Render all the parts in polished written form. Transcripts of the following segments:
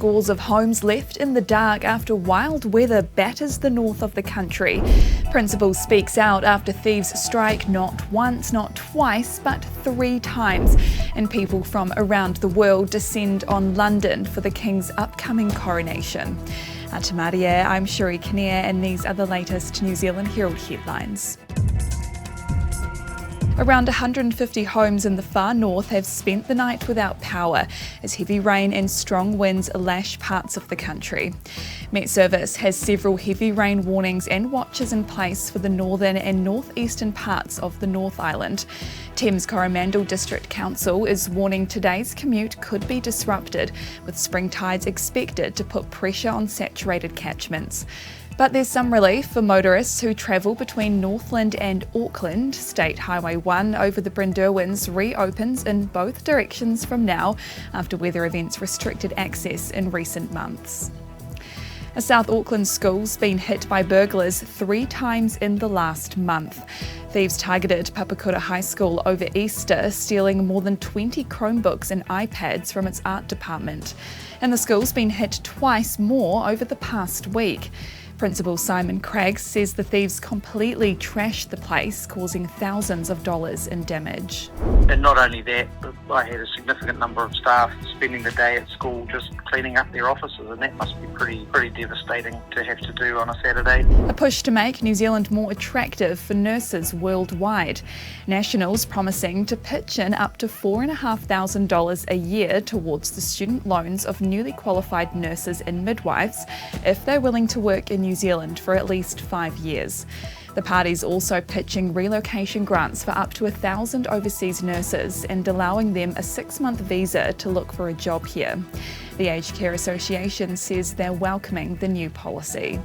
scores of homes left in the dark after wild weather batters the north of the country. Principal speaks out after thieves strike not once, not twice, but 3 times. And people from around the world descend on London for the King's upcoming coronation. Atamaria, I'm Shuri Kinnear, and these are the latest New Zealand Herald headlines. Around 150 homes in the far north have spent the night without power as heavy rain and strong winds lash parts of the country. Met Service has several heavy rain warnings and watches in place for the northern and northeastern parts of the North Island. Thames Coromandel District Council is warning today's commute could be disrupted, with spring tides expected to put pressure on saturated catchments. But there's some relief for motorists who travel between Northland and Auckland. State Highway 1 over the Bryn Derwyns reopens in both directions from now after weather events restricted access in recent months. A South Auckland school's been hit by burglars 3 times in the last month. Thieves targeted Papakura High School over Easter, stealing more than 20 Chromebooks and iPads from its art department. And the school's been hit twice more over the past week. Principal Simon Craggs says the thieves completely trashed the place, causing thousands of dollars in damage. And not only that, but I had a significant number of staff spending the day at school just cleaning up their offices, and that must be pretty devastating to have to do on a Saturday. A push to make New Zealand more attractive for nurses worldwide. Nationals promising to pitch in up to $4,500 a year towards the student loans of newly qualified nurses and midwives if they're willing to work in New Zealand for at least 5 years. The party's also pitching relocation grants for up to 1,000 overseas nurses and allowing them a 6-month visa to look for a job here. The Aged Care Association says they're welcoming the new policy.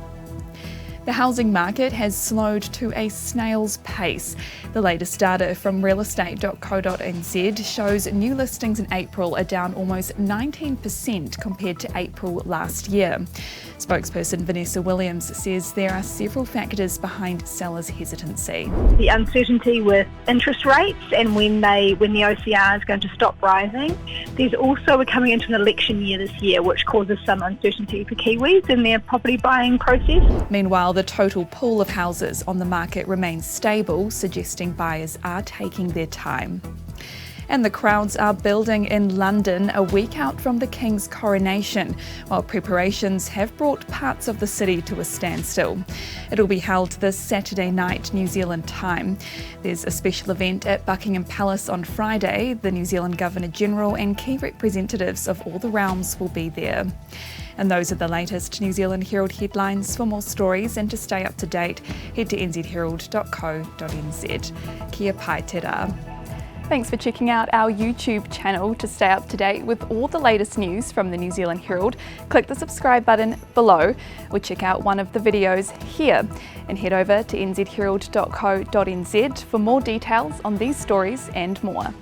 The housing market has slowed to a snail's pace. The latest data from realestate.co.nz shows new listings in April are down almost 19% compared to April last year. Spokesperson Vanessa Williams says there are several factors behind sellers' hesitancy. The uncertainty with interest rates and when the OCR is going to stop rising. There's also, we're coming into an election year this year, which causes some uncertainty for Kiwis in their property buying process. Meanwhile, the total pool of houses on the market remains stable, suggesting buyers are taking their time. And the crowds are building in London a week out from the King's coronation, while preparations have brought parts of the city to a standstill. It'll be held this Saturday night, New Zealand time. There's a special event at Buckingham Palace on Friday. The New Zealand Governor-General and key representatives of all the realms will be there. And those are the latest New Zealand Herald headlines. For more stories and to stay up to date, head to nzherald.co.nz. Kia pai te rā. Thanks for checking out our YouTube channel. To stay up to date with all the latest news from the New Zealand Herald, click the subscribe button below or check out one of the videos here, and head over to nzherald.co.nz for more details on these stories and more.